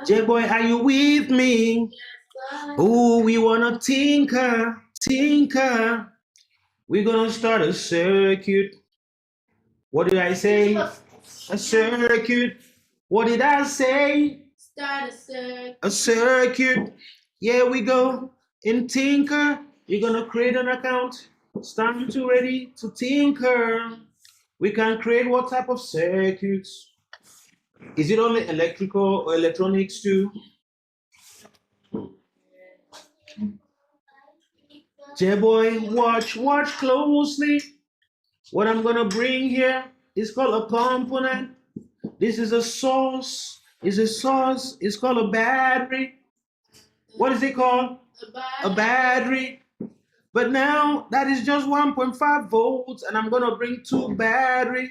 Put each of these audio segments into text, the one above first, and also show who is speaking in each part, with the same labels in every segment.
Speaker 1: J-Boy, are you with me? Oh, we wanna tinker, tinker. We're gonna start a circuit. What did I say? A circuit. What did I say? Start a circuit. A circuit. Here we go. In Tinker, you're gonna create an account. Start to ready to tinker. We can create what type of circuits? Is it only electrical or electronics too? J-Boy, watch closely. What I'm gonna bring here is called a component. This is a source. Is a source. It's called a battery. What is it called? A battery. But now that is just 1.5 volts, and I'm gonna bring two battery.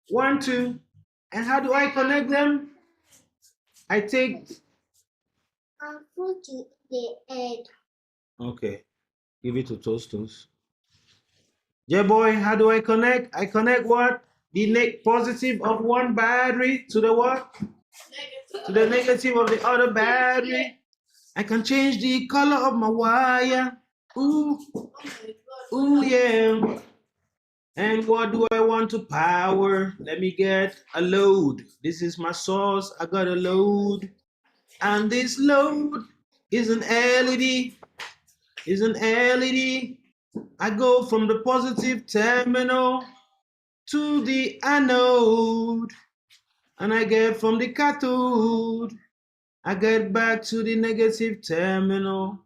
Speaker 1: 1, 2. And how do I connect them? I take.
Speaker 2: Put the egg.
Speaker 1: Okay. Give it to Tostos. Yeah, boy, how do I connect? I connect what? The positive of one battery to the what? Negative. To the negative of the other battery. I can change the color of my wire. Ooh. Ooh, yeah. And what do I want to power? Let me get a load. This is my source. I got a load. And this load is an LED. Is an LED. I go from the positive terminal to the anode, and I get from the cathode, I get back to the negative terminal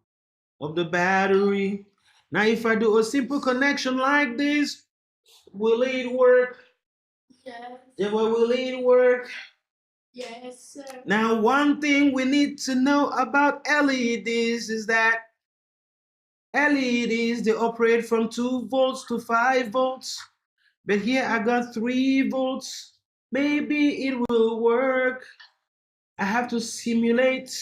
Speaker 1: of the battery. Now if I do a simple connection like this, will it work?
Speaker 2: Yes.
Speaker 1: Yeah, well, will it work?
Speaker 2: Yes, sir.
Speaker 1: Now one thing we need to know about LEDs is that LEDs, they operate from 2 volts to 5 volts. But here I got 3 volts. Maybe it will work. I have to simulate.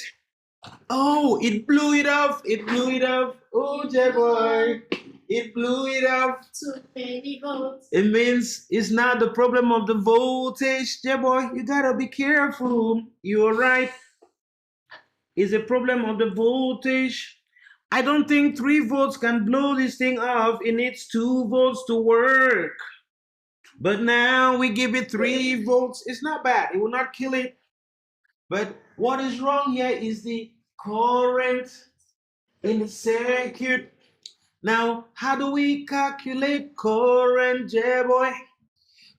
Speaker 1: Oh, it blew it off. It blew it off. Oh, J-Boy. It blew it off.
Speaker 2: Too many volts.
Speaker 1: It means it's not the problem of the voltage. J-Boy, you gotta be careful. You're right. It's a problem of the voltage. I don't think 3 volts can blow this thing off. It needs 2 volts to work. But now we give it 3 volts. It's not bad. It will not kill it. But what is wrong here is the current in the circuit. Now, how do we calculate current, J-Boy?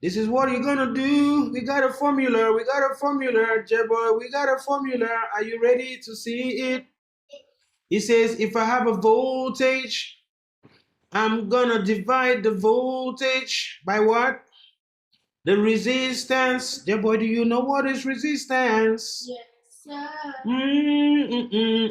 Speaker 1: This is what you're gonna do. We got a formula. We got a formula, J-Boy. We got a formula. Are you ready to see it? It says if I have a voltage, I'm gonna divide the voltage by what? The resistance. Yeah, boy, do you know what is resistance?
Speaker 2: Yes, sir.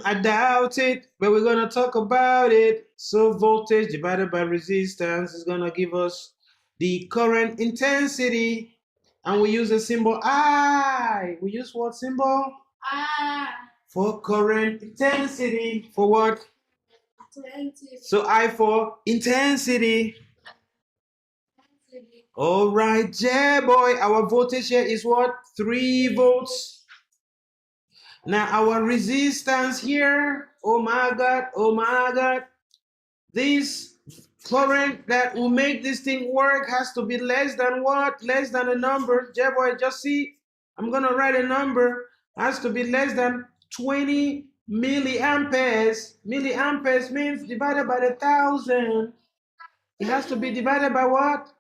Speaker 1: I doubt it, but we're gonna talk about it. So voltage divided by resistance is gonna give us the current intensity. And we use the symbol I. We use what symbol?
Speaker 2: I.
Speaker 1: For current intensity. For what?
Speaker 2: Intensity.
Speaker 1: So I for intensity. All right, yeah, boy. Our voltage here is what? 3 volts. Now our resistance here, oh my God. This current that will make this thing work has to be less than what? Less than a number. Yeah, boy, just see. I'm gonna write a number. Has to be less than 20 milliamperes. Milliamperes means divided by 1,000. It has to be divided by what?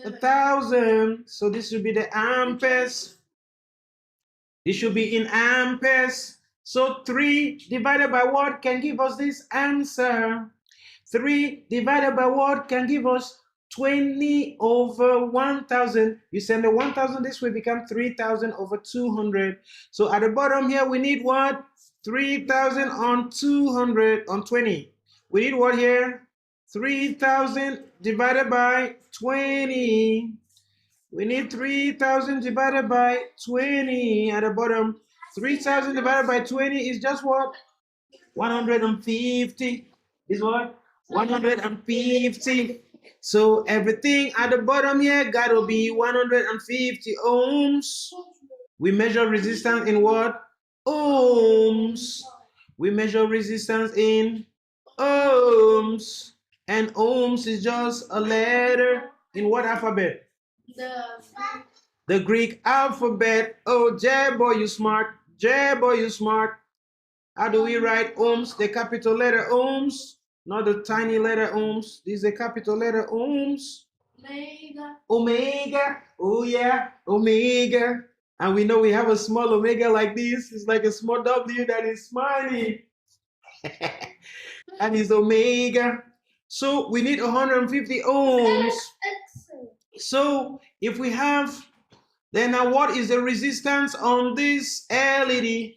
Speaker 1: 1,000. So this should be the amperes. This should be in amperes. So 3 divided by what can give us this answer? 3 divided by what can give us 20 over 1,000. You send the 1,000 this way, become 3,000 over 200. So at the bottom here, we need what? 3,000 on 200 on 20. We need what here? 3,000 divided by 20. We need 3,000 divided by 20 at the bottom. 3,000 divided by 20 is just what? 150. Is what? 150. So everything at the bottom here gotta be 150 ohms. We measure resistance in what? Ohms. We measure resistance in ohms. And ohms is just a letter in what alphabet? The Greek alphabet. Oh, J-boy, you smart. J-boy, you smart. How do we write ohms? The capital letter ohms, not the tiny letter ohms. This is a capital letter ohms.
Speaker 2: Omega.
Speaker 1: Omega. Oh yeah, omega. And we know we have a small omega like this. It's like a small W that is smiling. And it's omega. So we need 150 ohms. So if we have, then now what is the resistance on this LED?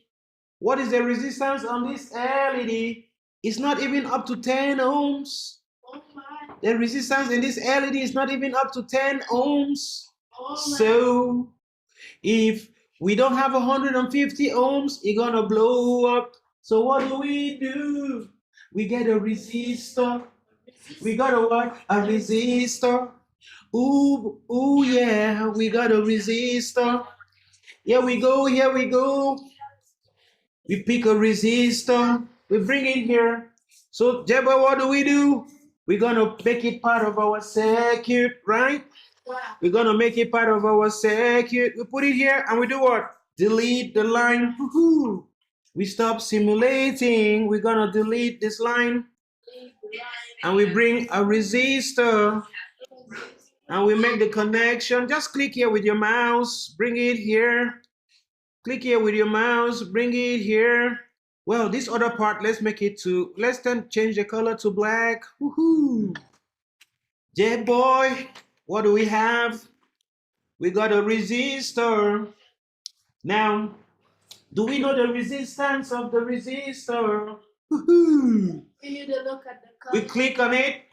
Speaker 1: What is the resistance on this LED? It's not even up to 10 ohms.
Speaker 2: Oh my.
Speaker 1: The resistance in this LED is not even up to 10 ohms.
Speaker 2: Oh my.
Speaker 1: So if we don't have 150 ohms, it's gonna blow up. So what do? We get a resistor. We got a what? A resistor. Ooh, yeah, we got a resistor. Here we go, here we go. We pick a resistor, we bring it here. So, Jeba, what do? We're gonna make it part of our circuit, right?
Speaker 2: Wow.
Speaker 1: We're gonna make it part of our circuit. We put it here and we do what? Delete the line. Woohoo! We stop simulating. We're gonna delete this line. And we bring a resistor. And we make the connection. Just click here with your mouse. Bring it here. Click here with your mouse, bring it here. Well, this other part, let's then change the color to black. Woohoo! J-boy, what do we have? We got a resistor. Now, do we know the resistance of the resistor? Woohoo!
Speaker 2: We need to look at the color.
Speaker 1: We click on it,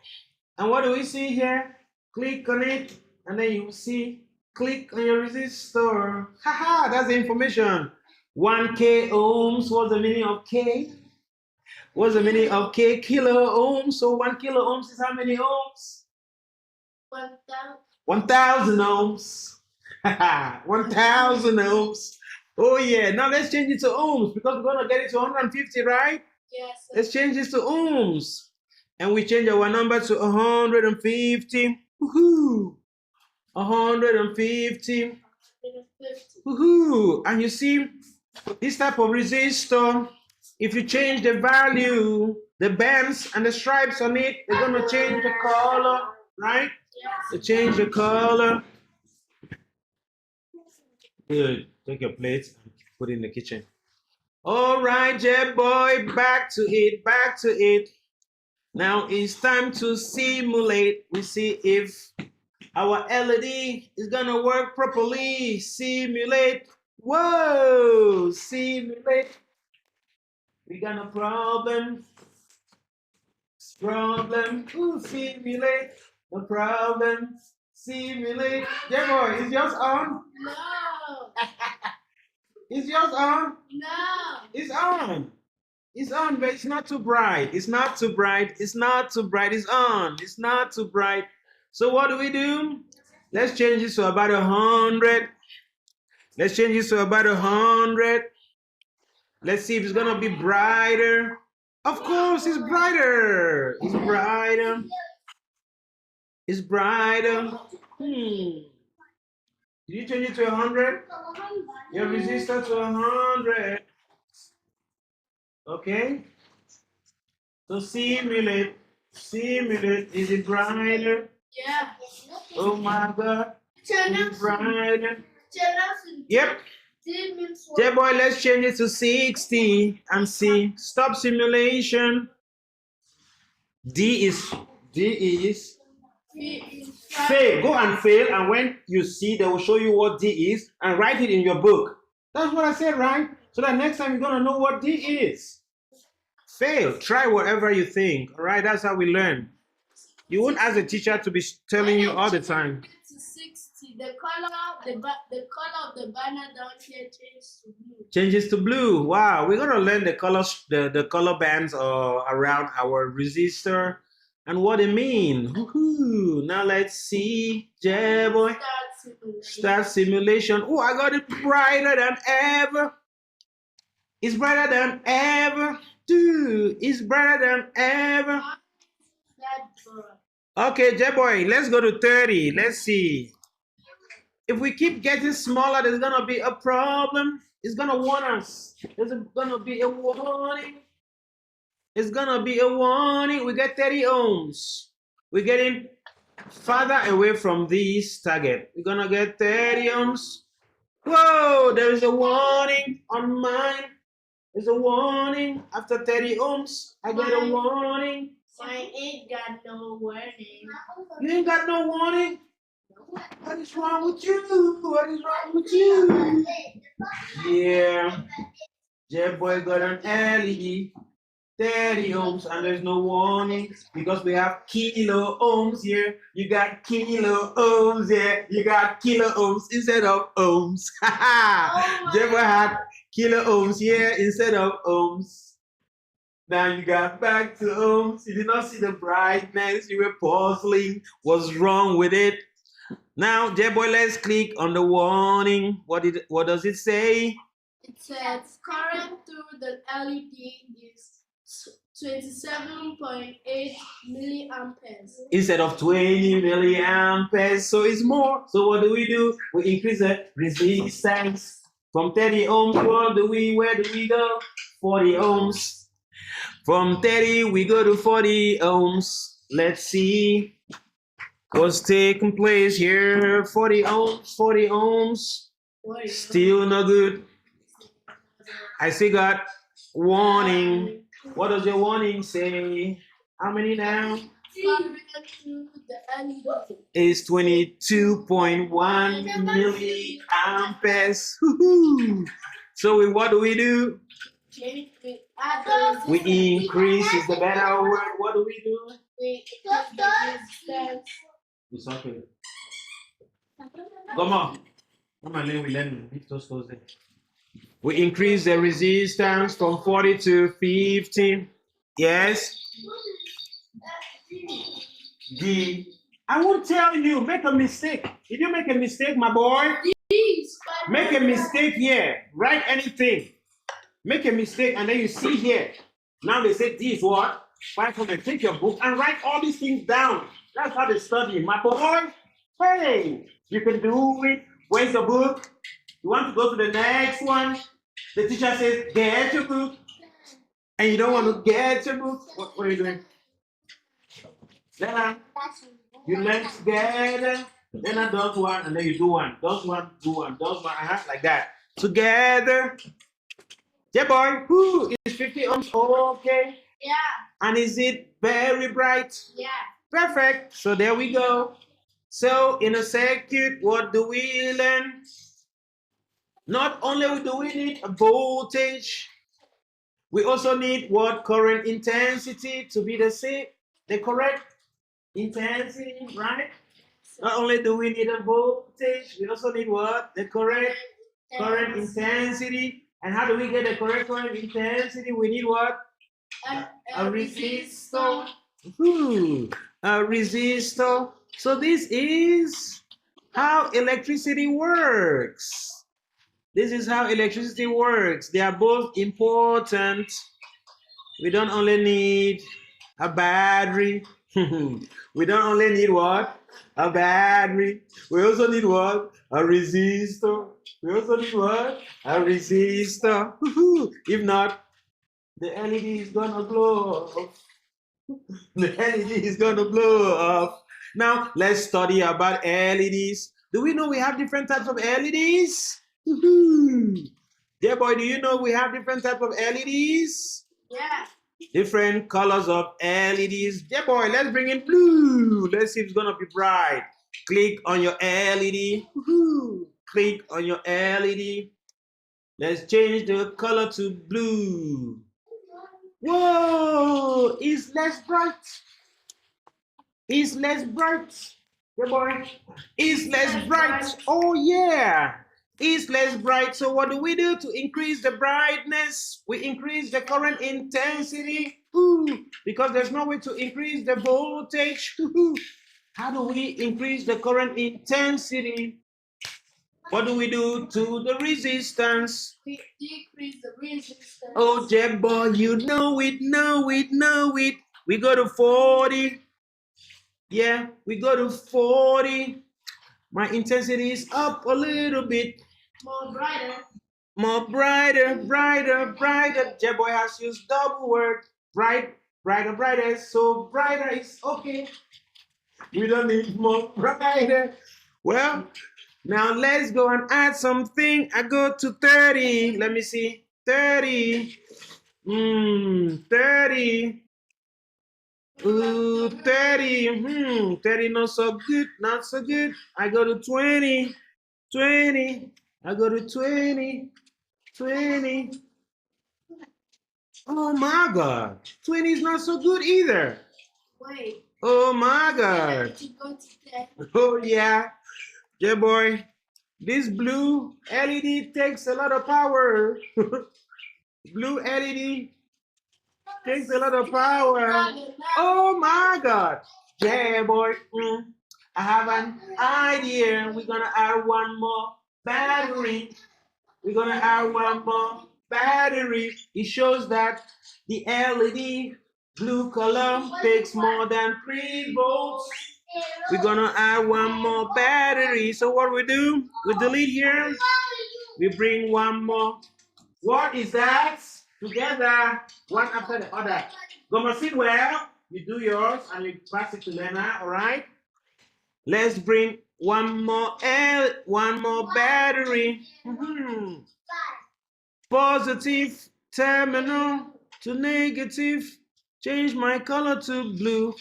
Speaker 1: and what do we see here? Click on it, and then you see, click on your resistor. Haha, that's the information. 1K ohms. What's the meaning of K? What's the meaning of K? Kilo ohms. So 1 kilo ohms is how many ohms?
Speaker 2: 1,000.
Speaker 1: 1,000 ohms. 1,000 ohms. Oh yeah. Now let's change it to ohms because we're gonna get it to 150, right?
Speaker 2: Yes. Sir.
Speaker 1: Let's change this to ohms. And we change our number to 150. Woohoo! 150. Woohoo! And you see, this type of resistor, if you change the value, the bands and the stripes on it, they're gonna change the color, right?
Speaker 2: Yes.
Speaker 1: They change the color. Good. Take your plates and put it in the kitchen. All right, Jet boy, back to it, back to it. Now it's time to simulate. We see if our LED is gonna work properly. Simulate. Whoa! Simulate. We got a problem. Ooh, simulate. No problem. Simulate. Yeah, boy, is yours on?
Speaker 2: No.
Speaker 1: Is yours on?
Speaker 2: No.
Speaker 1: It's on. It's on, but it's not too bright. It's not too bright. It's not too bright. It's on. It's not too bright. So what do? Let's change this to about 100. Let's change this to about 100. Let's see if it's gonna be brighter. Of course, it's brighter. It's brighter. It's brighter. Did you change it to 100? Your resistor to 100. Okay. So simulate. Simulate. Is it brighter?
Speaker 2: Yeah.
Speaker 1: Oh my God. Is it brighter? Yep. Yeah, boy, let's change it to 60 and see. Stop simulation. D is fail. Go and fail, and when you see, they will show you what D is and write it in your book. That's what I said, right? So that next time you're gonna know what D is. Fail. Try whatever you think. All right, that's how we learn. You won't ask the teacher to be telling you all the time.
Speaker 2: To 60. The color of the banner down here changes to blue.
Speaker 1: Changes to blue. Wow, we're gonna learn the colors, the color bands around our resistor and what it means. Woohoo! Now let's see, J boy.
Speaker 2: Start simulation.
Speaker 1: Start simulation. Oh, I got it brighter than ever. It's brighter than ever. Dude, it's brighter than ever.
Speaker 2: That boy.
Speaker 1: Okay, J-boy, let's go to 30. Let's see. If we keep getting smaller, there's gonna be a problem. It's gonna warn us. There's gonna be a warning. It's gonna be a warning. We get 30 ohms. We're getting farther away from this target. We're gonna get 30 ohms. Whoa, there is a warning on mine. There's a warning. After 30 ohms, I get a warning.
Speaker 2: Mine ain't got no warning.
Speaker 1: You ain't got no warning? What is wrong with you? What is wrong with you? Yeah. J-boy got an LED, 30 ohms, and there's no warning because we have kilo ohms here. You got kilo ohms here. You got kilo ohms instead of ohms. J-boy had kilo ohms here instead of ohms. Now you got back to ohms. You did not see the brightness. You were puzzling. What's wrong with it? Now, J-boy, let's click on the warning. What does it say?
Speaker 2: It says current through the LED is 27.8 milliamperes.
Speaker 1: Instead of 20 milliamperes, so it's more. So what do? We increase the resistance from 30 ohms. Where do we go? 40 ohms. From 30, we go to 40 ohms. Let's see what's taking place here. 40 ohms, 40 ohms. Still no good. I still got warning. What does your warning say? How many now? It's 22.1 milliamperes. So what do? We increase is the better word. What do?
Speaker 2: We increase the resistance.
Speaker 1: It's okay. Come on. Come on, we learn. We increase the resistance from 40 to 50. Yes. D. I won't tell you. Make a mistake. If you make a mistake, my boy, make a mistake here. Write anything. Make a mistake, and then you see here. Now they say D is what? 500. Take your book and write all these things down. That's how they study. My boy, hey, you can do it. Where's the book? You want to go to the next one? The teacher says, get your book. And you don't want to get your book. What are you doing? Then you learn together. Then I does one, and then you do one. Does one, do one. Does one, like that. Together. Yeah, boy. Who is 50 ohms? Okay.
Speaker 2: Yeah.
Speaker 1: And is it very bright?
Speaker 2: Yeah.
Speaker 1: Perfect. So there we go. So in a circuit, what do we learn? Not only do we need a voltage, we also need what? Current intensity to be the same, the correct intensity, right? Not only do we need a voltage, we also need what? The correct current intensity. And how do we get the correct current intensity? We need what? A resistor. A resistor. So this is how electricity works. This is how electricity works. They are both important. We don't only need a battery. We don't only need what? A battery. We also need what? A resistor. We also need what? A resistor. If not, the LED is gonna blow off. The LED is gonna blow off. Now, let's study about LEDs. Do we know we have different types of LEDs? Yeah, boy, do you know we have different types of LEDs?
Speaker 2: Yeah.
Speaker 1: Different colors of LEDs. Yeah, boy, let's bring in blue. Let's see if it's gonna be bright. Click on your LED. Click on your LED. Let's change the color to blue. Whoa, it's less bright. It's less bright. Yeah, boy. It's less bright. Oh, yeah. It's less bright. So what do we do to increase the brightness? We increase the current intensity. Because there's no way to increase the voltage. How do we increase the current intensity? What do we do to the resistance?
Speaker 2: We decrease the resistance.
Speaker 1: Oh, Jeb boy, you know it. We go to 40. Yeah, we go to 40. My intensity is up a little bit.
Speaker 2: More brighter.
Speaker 1: More brighter. Jeb boy has used double word. Brighter. So brighter is okay. We don't need more brighter. Well, now let's go and add something. I go to 30. Let me see. 30. 30. Ooh, 30. 30 not so good. I go to 20. I go to 20. Oh my God. 20 is not so good either.
Speaker 2: Wait.
Speaker 1: Oh my God.
Speaker 2: Go to 10.
Speaker 1: Oh yeah. Yeah, boy. This blue LED takes a lot of power. Blue LED takes a lot of power. Oh my God. Yeah, boy. I have an idea. We're going to add one more battery. It shows that the LED blue color takes more than 3 volts. We're going to add one more battery. So what we do? We delete here. We bring one more. What is that? Together, one after the other. Gonna sit well. You do yours and you pass it to Lena, all right? Let's bring one more battery. Positive terminal to negative. Change my color to blue.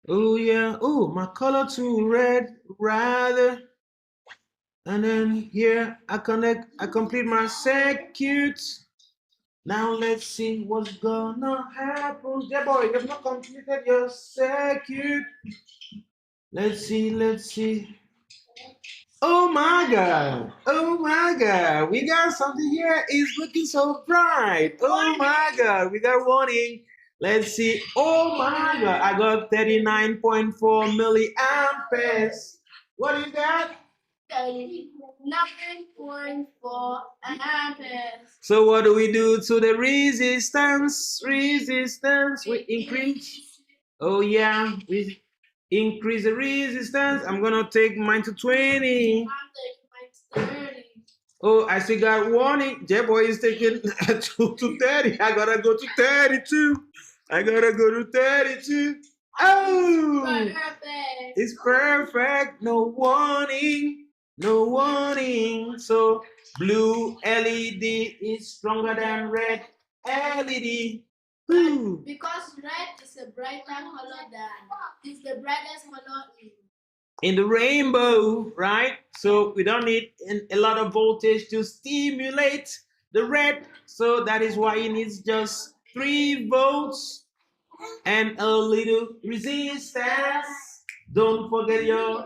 Speaker 1: Oh yeah. Oh, my color to red rather. And then here I complete my circuit. Now let's see what's gonna happen. Yeah, boy, you have not completed your circuit. Let's see. Oh my God. We got something here. It's looking so bright. Oh my God. We got warning. Let's see. Oh my God. I got 39.4 milliamperes. What is that?
Speaker 2: 9.4 amperes.
Speaker 1: So what do we do to the resistance? We increase. Oh yeah, we increase the resistance. I'm gonna take mine to 20.
Speaker 2: I'm taking mine to 30.
Speaker 1: Oh, I still got warning. J-Boy is taking to 30. I gotta go to 32. Oh,
Speaker 2: Perfect.
Speaker 1: it's perfect. No warning. So blue LED is stronger than red LED. Ooh.
Speaker 2: Because red is a brighter color it's the brightest color
Speaker 1: in the rainbow, right? So we don't need a lot of voltage to stimulate the red. So that is why it needs just 3 volts and a little resistance. Don't forget your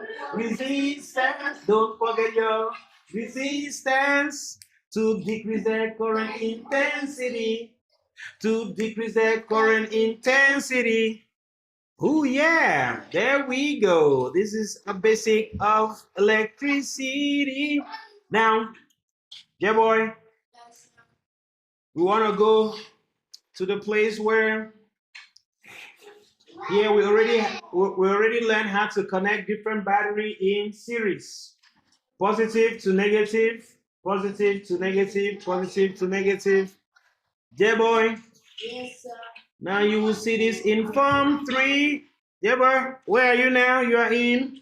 Speaker 1: resistance. To decrease the current intensity. Oh yeah, there we go. This is a basic of electricity. Now, yeah, boy, we want to go to the place where we already learned how to connect different battery in series. Positive to negative. Yeah, boy.
Speaker 2: Yes, sir.
Speaker 1: Now you will see this in Form 3. Yeah, boy. Where are you now? You are in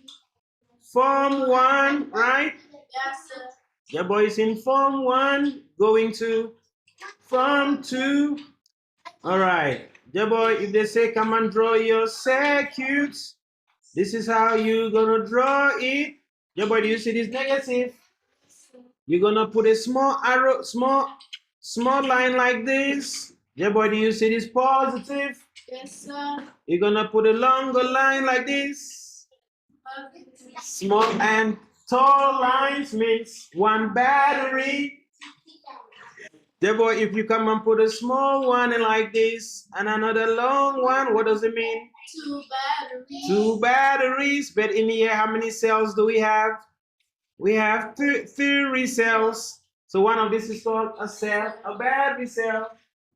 Speaker 1: Form 1, right?
Speaker 2: Yes, sir.
Speaker 1: Yeah, boy is in Form 1, going to Form 2. All right. Yeah, boy, if they say come and draw your circuits, this is how you're gonna draw it. Yeah, boy, do you see this negative? You're gonna put a small arrow, small line like this. Yeah, boy, do you see this positive?
Speaker 2: Yes, sir.
Speaker 1: You're gonna put a longer line like this. Small and tall lines means one battery. Therefore, if you come and put a small one in like this and another long one, what does it mean?
Speaker 2: 2 batteries.
Speaker 1: 2 batteries. But in here, how many cells do we have? We have 3 cells. So one of this is called a cell, a battery cell.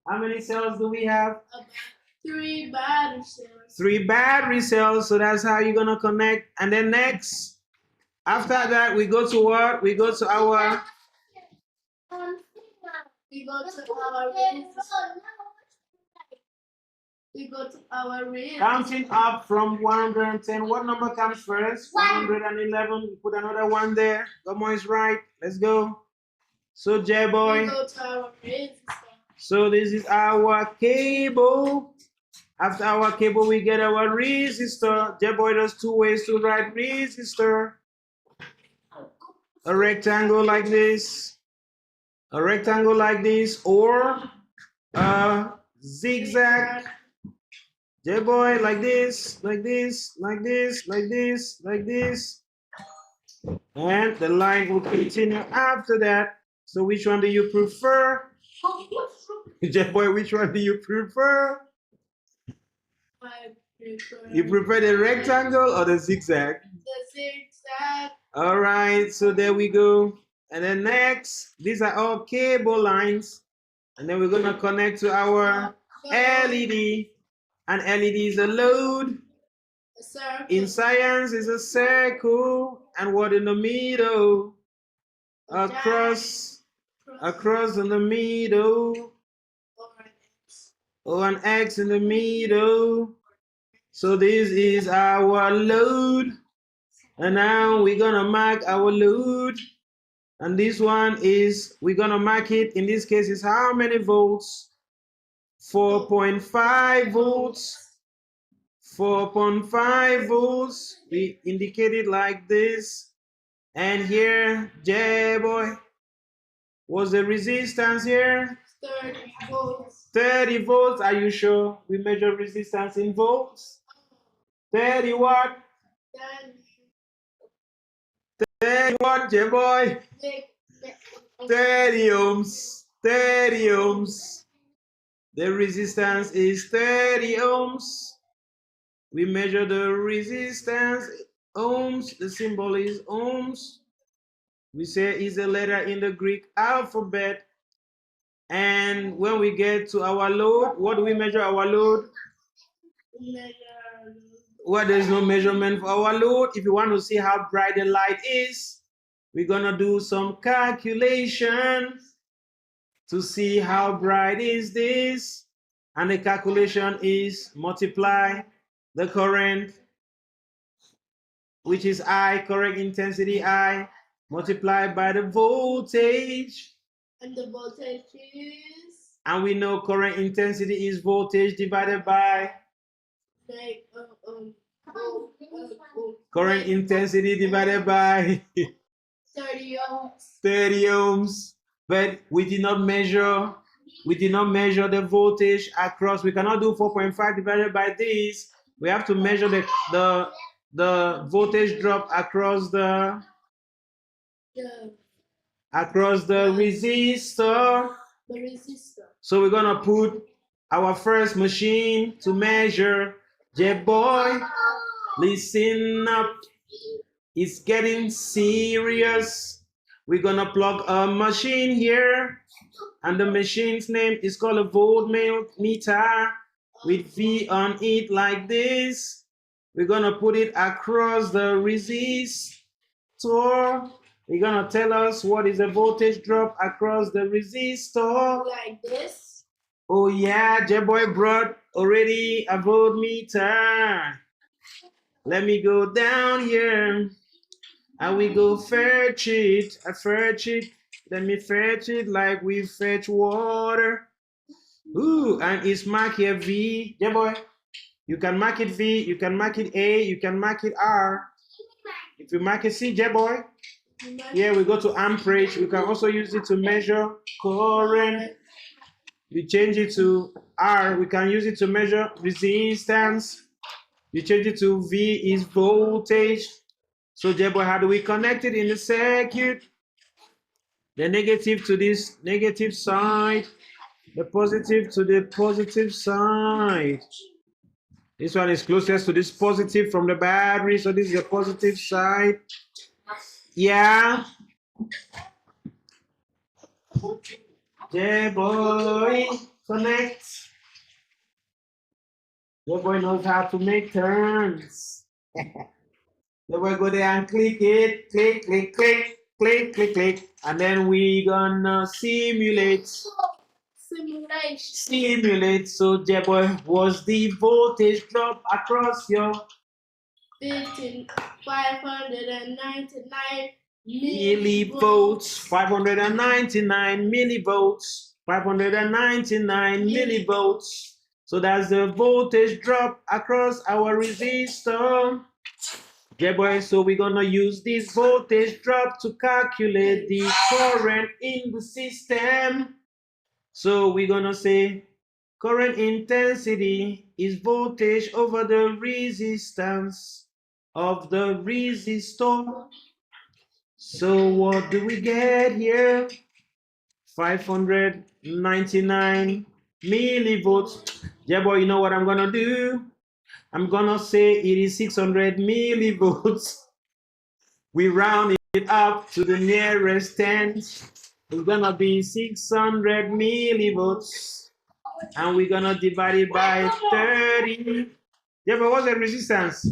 Speaker 1: How many cells do we have?
Speaker 2: About 3 battery cells.
Speaker 1: 3 battery cells. So that's how you're gonna connect. And then next, after that, we go to what? We go to our
Speaker 2: We go to our resistor. We go to our resistor.
Speaker 1: counting up from 110. What number comes first? 111. We put another one there. Gomo is right. Let's go. So
Speaker 2: We
Speaker 1: J-boy.
Speaker 2: go to our resistor.
Speaker 1: So this is our cable. After our cable, we get our resistor. J-boy, there's 2 ways to write resistor. A rectangle like this. A rectangle like this, or a zigzag. J-boy, like this, like this, like this, like this, like this. And the line will continue after that. So which one do you prefer? J-boy, which one do you prefer?
Speaker 2: I prefer
Speaker 1: You prefer the rectangle or the zigzag?
Speaker 2: the zigzag.
Speaker 1: All right, so there we go. And then next, these are all cable lines. And then we're gonna connect to our LED. An LED is a load.
Speaker 2: A circle.
Speaker 1: In science, is a circle. And what in the middle? A cross. A cross in the middle. Or an X in the middle. So this is our load. And now we're gonna mark our load. And this one is, we're gonna mark it, in this case is how many volts? 4.5 volts. 4.5 volts. We indicate it like this. And here, J-boy, what's the resistance here?
Speaker 2: 30 volts.
Speaker 1: 30 volts, are you sure? We measure resistance in volts. 30 what? 30 what, J-boy? 30 ohms. 30 ohms. The resistance is 30 ohms. We measure the resistance, ohms. The symbol is ohms. We say it's a letter in the Greek alphabet. And when we get to our load, what do we measure our load? Well, there's no measurement for our load. If you want to see how bright the light is, we're gonna do some calculation to see how bright is this. And the calculation is multiply the current, which is I, current intensity I, multiplied by the voltage.
Speaker 2: And the voltage is?
Speaker 1: And we know current intensity is voltage divided by
Speaker 2: Like,
Speaker 1: current intensity divided by
Speaker 2: 30 ohms.
Speaker 1: 30 ohms. But we did not measure the voltage across. We cannot do 4.5 divided by this. We have to measure the voltage drop across the resistor.
Speaker 2: The resistor.
Speaker 1: So we're gonna put our first machine to measure. J-boy, listen up. It's getting serious. We're gonna plug a machine here, and the machine's name is called a voltmeter with V on it like this. We're gonna put it across the resistor. You're gonna tell us what is the voltage drop across the resistor.
Speaker 2: Like this.
Speaker 1: Oh yeah, J-boy brought already a voltmeter. Let me go down here. And we go fetch it. I fetch it. Let me fetch it like we fetch water. Ooh, and it's marked here V. J-boy, you can mark it V, you can mark it A, you can mark it R. If you mark it C, J-boy, here we go to amperage. We can also use it to measure current. We change it to R. We can use it to measure resistance. You change it to V is voltage. So, J-boy, how do we connect it in the circuit? The negative to this negative side. The positive to the positive side. This one is closest to this positive from the battery, so this is the positive side. Yeah. Yeah, boy, connect. The boy knows how to make turns. The boy go there and click it, click, click, click, click, click, click, and then we gonna simulate. Simulate. So, J-boy, was the voltage drop across your
Speaker 2: 599
Speaker 1: millivolts? 599 millivolts. 599 millivolts. So that's the voltage drop across our resistor. J-boy, so we're gonna use this voltage drop to calculate the current in the system. So we're gonna say current intensity is voltage over the resistance of the resistor. So what do we get here? 599 millivolts. Yeah, boy, you know what I'm gonna do? I'm gonna say it is 600 millivolts. We round it up to the nearest tenth. It's gonna be 600 millivolts. And we're gonna divide it by 30. Yeah, but what's the resistance?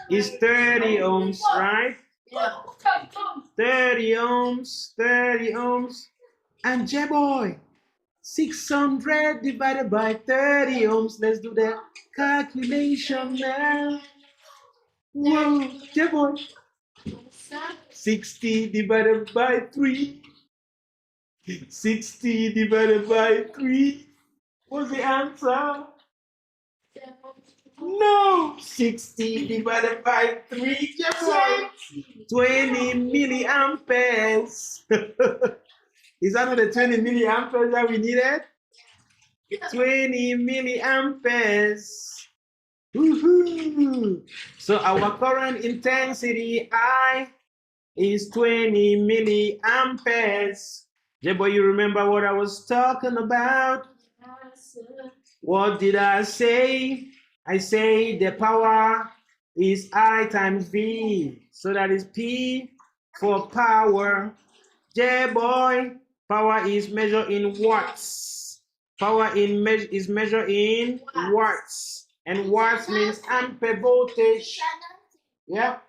Speaker 1: It's 30 ohms, right? 30 ohms, 30 ohms. And J-boy, 600 divided by 30 ohms. Let's do the calculation now. Whoa, J-boy. 60 divided by 3. 60 divided by 3. What's the answer? No, 60 divided by 3, J-boy. 20 milliamperes. Is that not the 20 milliamperes that we needed? 20 milliamperes. Woohoo! So our current intensity I is 20 milliamperes. J-boy, you remember what I was talking about? What did I say? I say the power is I times V. So that is P for power. J-boy, power is measured in watts. Power is measured in watts. And watts means ampere voltage. Yeah.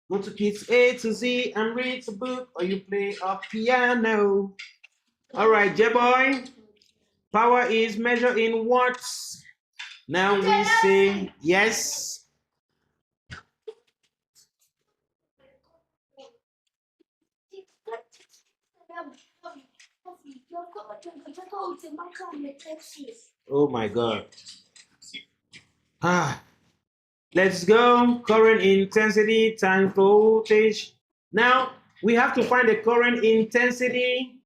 Speaker 1: Go to Kids A to Z and read a book, or you play a piano. All right, J-boy. Power is measured in watts. Now we say yes. Oh my God. Let's go. Current intensity times voltage. Now we have to find the current intensity.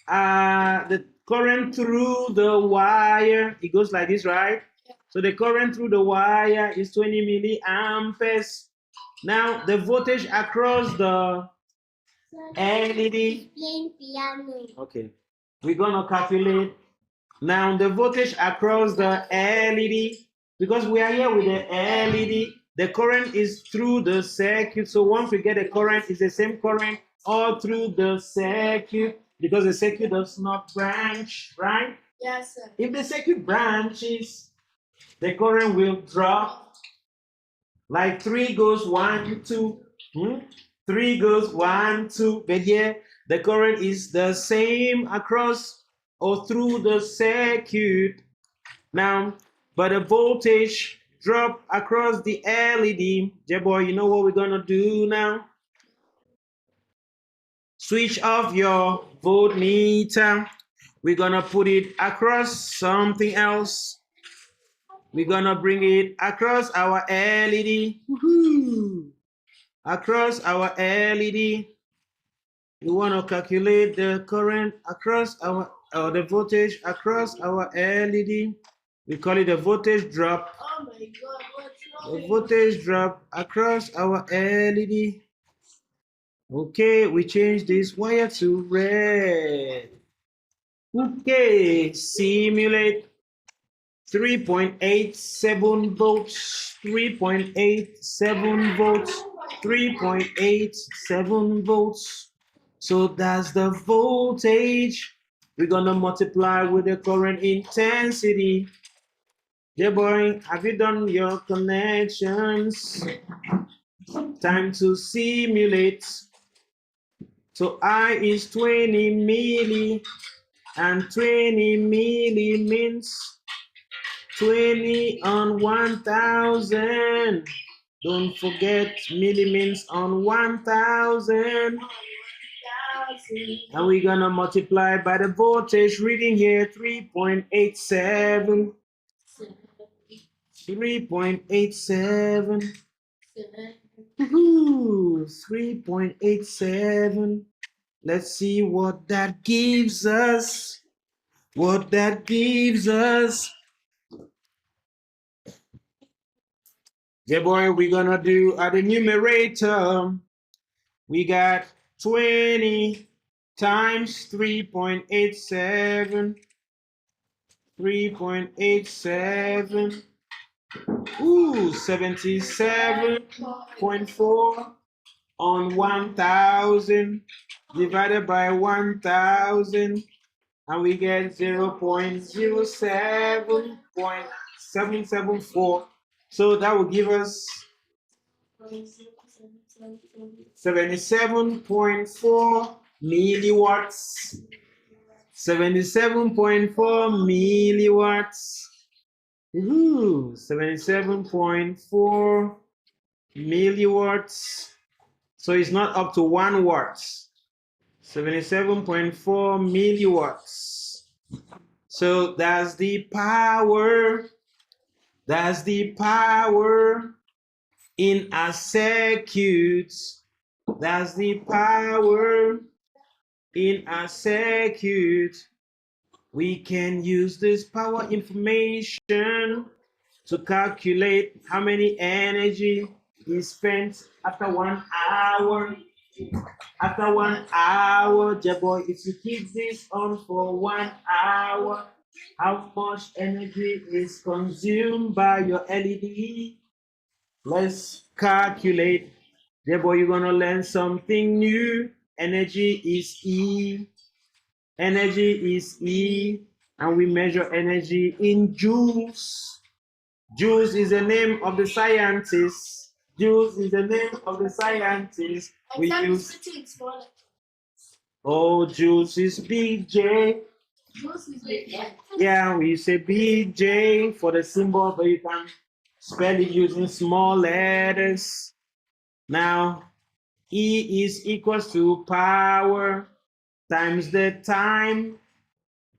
Speaker 1: The current through the wire. It goes like this, right? So the current through the wire is 20 milliamperes. Now the voltage across the LED. Okay. We're gonna calculate now the voltage across the LED, because we are here with the LED. The current is through the circuit. So once we get the current, it's the same current all through the circuit, because the circuit does not branch, right?
Speaker 2: Yes, sir.
Speaker 1: If the circuit branches, the current will drop. Like 3 goes 1, 2. 3 goes 1, 2. But here, the current is the same across or through the circuit. Now, but the voltage drop across the LED. J-boy, you know what we're gonna do now? Switch off your voltmeter. We're gonna put it across something else. We're gonna bring it across our LED. Woohoo! Across our LED. We want to calculate the current across the voltage across our LED. We call it the voltage drop.
Speaker 2: Oh my God, what's wrong?
Speaker 1: The voltage drop across our LED. Okay, we change this wire to red. Okay, simulate 3.87 volts, 3.87 volts, 3.87 volts. So that's the voltage. We're gonna multiply with the current intensity. Yeah, boy, have you done your connections? Time to simulate. So I is 20 milli, and 20 milli means 20 on 1,000. Don't forget milli means on 1,000. And we're gonna multiply by the voltage reading here, 3.87. 3.87. 3.87. Let's see what that gives us. What that gives us. Yeah, boy, we're gonna do at the numerator. We got 20 times 3.87. 3.87. Ooh, 77.4 on 1,000 divided by 1,000, and we get 0.07.774. So that will give us 77.4 milliwatts. 77.4 milliwatts. 77.4 milliwatts. So it's not up to 1 watt. 77.4 milliwatts. So that's the power. That's the power in a circuit. That's the power in a circuit. We can use this power information to calculate how many energy is spent after 1 hour. After 1 hour, Jabo, if you keep this on for 1 hour, how much energy is consumed by your LED? Let's calculate. Jabo, you're gonna learn something new. Energy is E. Energy is E, and we measure energy in joules. Joules is the name of the scientist. Joules is the name of the scientist. We use. Oh, Joules is BJ. Yeah, we say BJ for the symbol, but you can spell it using small letters. Now, E is equals to power times the time.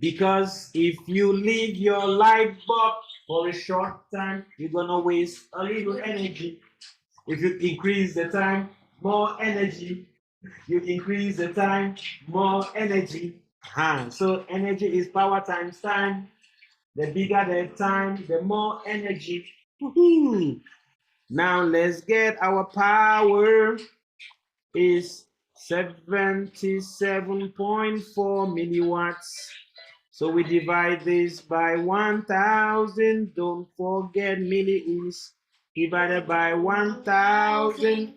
Speaker 1: Because if you leave your light bulb for a short time, you're gonna waste a little energy. If you increase the time, more energy. You increase the time, more energy. So energy is power times time. The bigger the time, the more energy. Woohoo. Now let's get our power is 77.4 milliwatts. So we divide this by 1,000. Don't forget milli is divided by 1,000.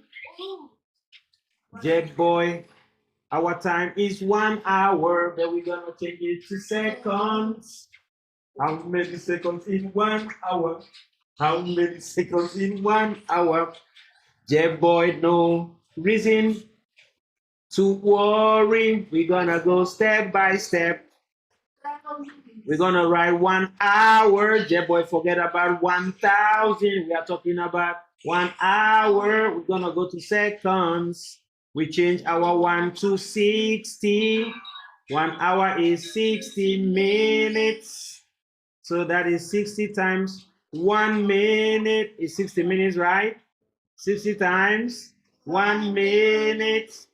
Speaker 1: Jet boy, our time is 1 hour, but we're gonna change it to seconds. How many seconds in 1 hour? How many seconds in 1 hour? Jet boy, no reason to worry. We're gonna go step by step. We're gonna write 1 hour. J-boy, forget about 1,000. We are talking about 1 hour. We're gonna go to seconds. We change our 1 to 60. 1 hour is 60 minutes. So that is 60 times 1 minute is 60 minutes, right? 60 times 1 minute.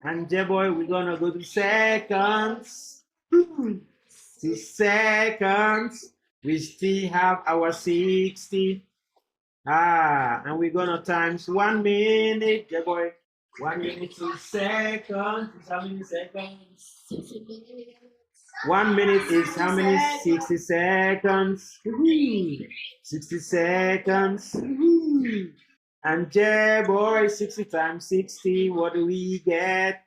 Speaker 1: And J-boy, we're gonna go to seconds. 2 seconds. We still have our 60. And we're gonna times 1 minute. Yeah, boy. 1 minute is seconds. Is how many seconds?
Speaker 2: 60 minutes.
Speaker 1: 1 minute is how many? 60 seconds. Woohoo. 60 seconds. Woohoo. And yeah, boy, 60 times 60, what do we get?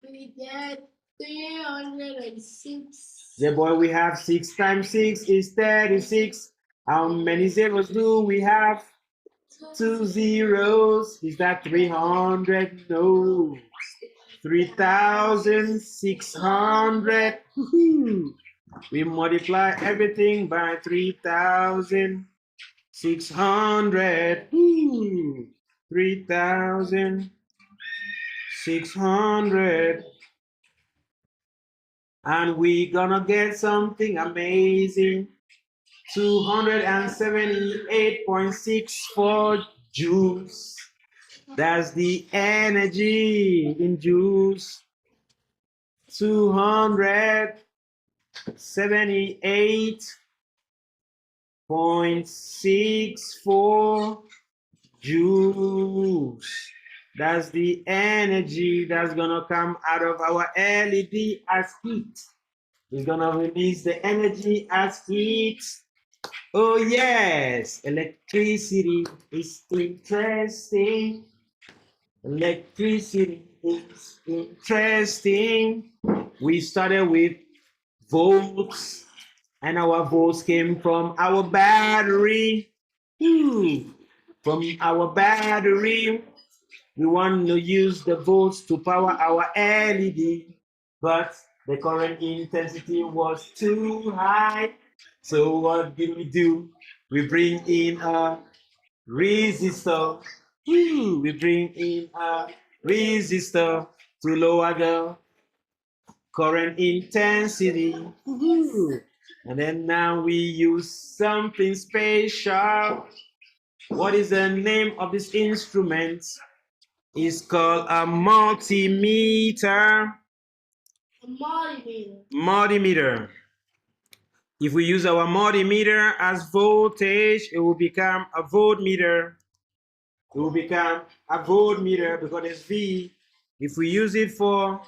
Speaker 2: We get 306.
Speaker 1: Yeah, boy, we have 6 times 6 is 36. How many zeros do we have? 2 zeros. Is that 300? No. 3,600. Woohoo. We multiply everything by 3,600. 3,600. And we gonna get something amazing. 278.64 joules. That's the energy in joules. 278.64 joules. That's the energy that's gonna come out of our LED as heat. It's gonna release the energy as heat. Oh yes, electricity is interesting. Electricity is interesting. We started with volts, and our volts came from our battery. From our battery, we want to use the volts to power our LED, but the current intensity was too high. So what did we do? We bring in a resistor. We bring in a resistor to lower the current intensity. And then now we use something special. What is the name of this instrument? It's called a multimeter.
Speaker 2: A multimeter.
Speaker 1: Multimeter. If we use our multimeter as voltage, it will become a voltmeter. It will become a voltmeter because it's V. If we use it for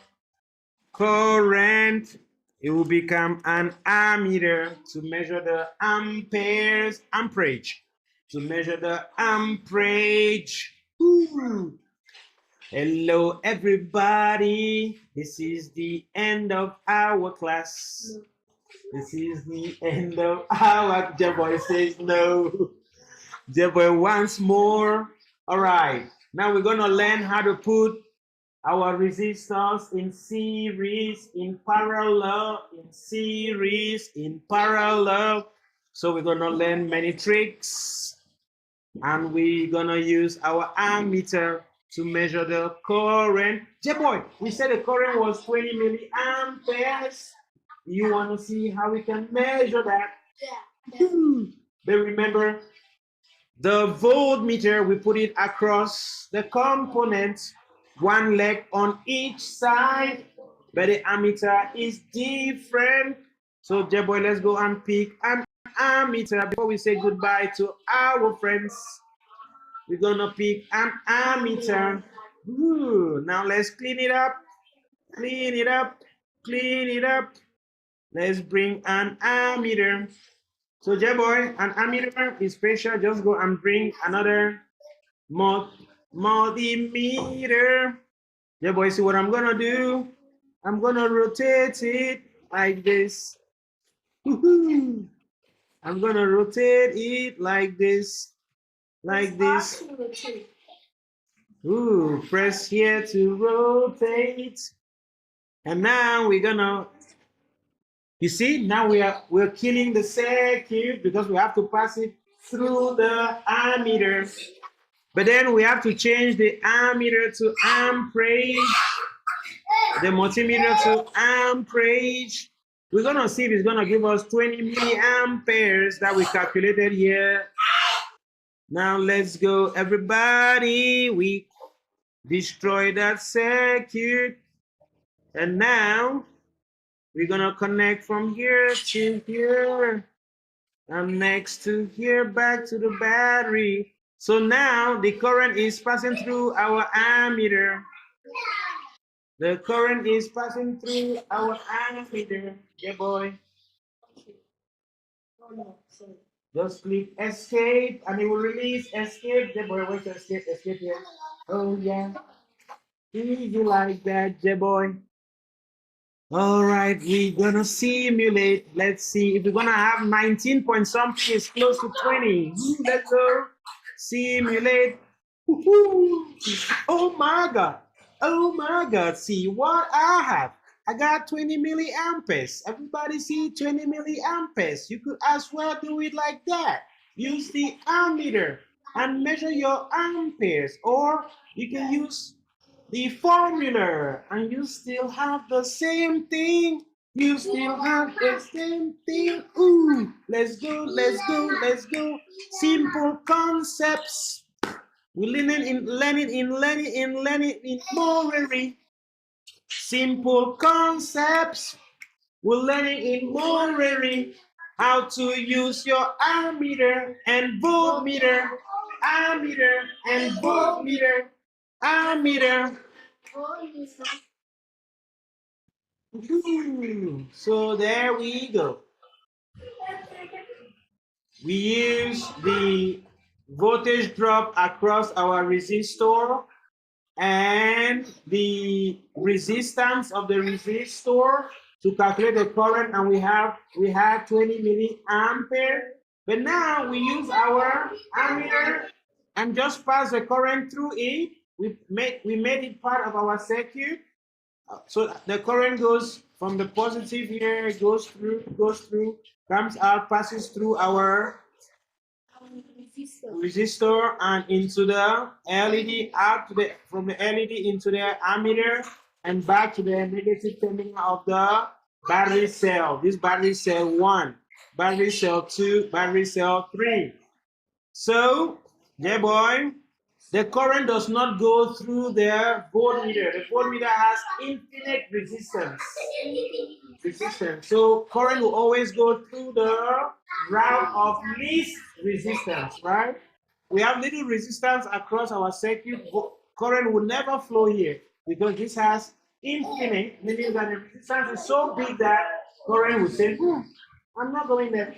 Speaker 1: current, it will become an ammeter to measure the amperage. To measure the amperage. Woo. Hello, everybody. This is the end of our class. This is the end of our. Jeboy says no. Jeboy once more. All right. Now we're gonna learn how to put our resistors in series, in parallel, in series, in parallel. So we're gonna learn many tricks, and we're gonna use our ammeter to measure the current. J-boy, we said the current was 20 milliamperes. You want to see how we can measure that?
Speaker 2: Yeah.
Speaker 1: But remember, the voltmeter, we put it across the components, one leg on each side, but the ammeter is different. So J-boy, let's go and pick an ammeter before we say goodbye to our friends. We're gonna pick an ammeter. Now let's clean it up, clean it up, clean it up. Let's bring an ammeter. So J-boy, an ammeter is special. Just go and bring another multimeter. J-boy, see what I'm gonna do? I'm gonna rotate it like this. I'm gonna rotate it like this. Like this. Press here to rotate. And now we're gonna, you see, now we're killing the circuit because we have to pass it through the ammeter. But then we have to change the ammeter to amperage, the multimeter to amperage. We're gonna see if it's gonna give us 20 milliamperes that we calculated here. Now let's go, everybody. We destroy that circuit. And now we're gonna connect from here to here. And next to here, back to the battery. So now the current is passing through our ammeter. The current is passing through our ammeter. Yeah, boy.
Speaker 2: Oh no, sorry.
Speaker 1: Just click escape and it will release escape. Yeah, boy, wait, escape, escape here. Oh, yeah. Easy like that, yeah, boy. All right, we're gonna simulate. Let's see if we're gonna have 19 point something is close to 20. Let's go. Simulate. Woohoo. Oh my god. Oh my god. See what I have. I got 20 milliamperes. Everybody see 20 milliamperes. You could as well do it like that. Use the ammeter and measure your amperes, or you can use the formula and you still have the same thing. You still have the same thing. Ooh, let's go, let's go, let's go. Simple concepts. We're learning in Morery. Simple concepts. We're learning in Morery how to use your ammeter and voltmeter, ammeter and voltmeter, ammeter. So there we go. We use the voltage drop across our resistor and the resistance of the resistor to calculate the current, and we had 20 milliampere. But now we use our ammeter and just pass the current through it. We made it part of our circuit. So the current goes from the positive here, it goes through, comes out, passes through our resistor and into the LED, out to the from the LED into the ammeter and back to the negative terminal of the battery cell. This battery cell 1, battery cell 2, battery cell 3. So, yeah, boy, the current does not go through the voltmeter. The voltmeter has infinite resistance. So current will always go through the route of least resistance, right? We have little resistance across our circuit. Current will never flow here because this has infinite, meaning that the resistance is so big that current will say, I'm not going there.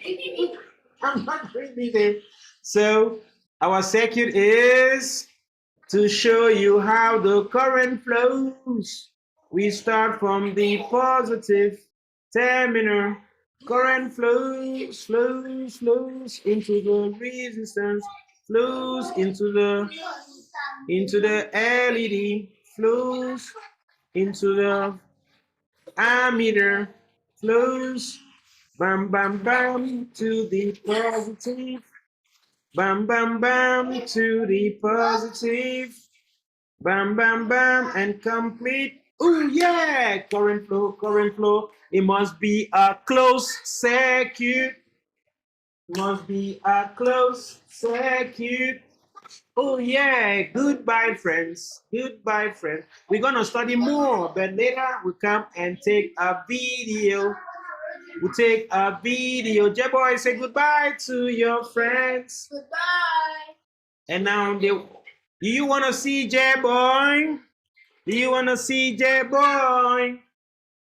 Speaker 1: I'm not going there. So our circuit is to show you how the current flows. We start from the positive terminal. Current flows into the resistance, flows into the LED, flows into the ammeter, flows bam bam bam to the positive, bam bam bam to the positive, bam bam bam, and complete. Oh yeah, current flow. It must be a closed circuit. Must be a closed circuit. Oh yeah, goodbye friends. Goodbye friends. We're gonna study more, but later we come and take a video. We take a video. J-Boy, say goodbye to your friends.
Speaker 2: Goodbye.
Speaker 1: And now do you wanna see J-Boy? Do you wanna see J-Boy?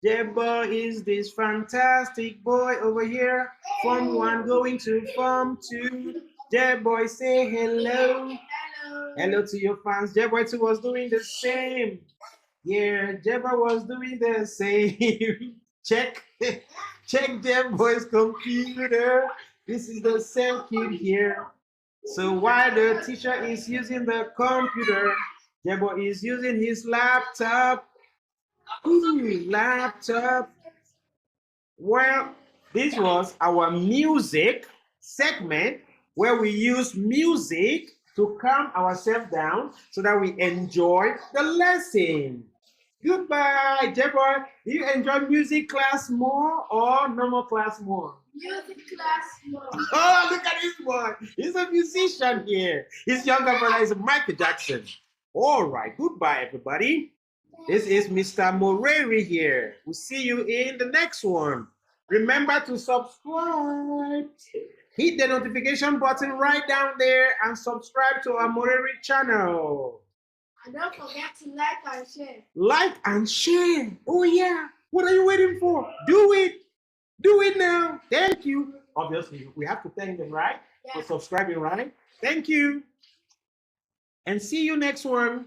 Speaker 1: J-Boy is this fantastic boy over here. Form 1 going to Form 2. J-Boy, say hello.
Speaker 2: Hello.
Speaker 1: Hello to your fans. J-Boy 2 was doing the same. Yeah, J-Boy was doing the same. Check. Check J-Boy's computer. This is the circuit here. So while the teacher is using the computer, J-Boy is using his laptop. Laptop. Well, this was our music segment where we use music to calm ourselves down so that we enjoy the lesson. Goodbye, J-Boy. Do you enjoy music class more or normal class more?
Speaker 2: Music class more.
Speaker 1: Oh, look at this boy. He's a musician here. His younger brother is Michael Jackson. All right, goodbye, everybody. This is Mr. Morery here. We'll see you in the next one. Remember to subscribe. Hit the notification button right down there and subscribe to our Moreri channel.
Speaker 2: And don't forget to like and share.
Speaker 1: Like and share. Oh yeah. What are you waiting for? Do it. Do it now. Thank you. Obviously, we have to thank them, right?
Speaker 2: Yeah.
Speaker 1: For subscribing, right? Thank you. And see you next one.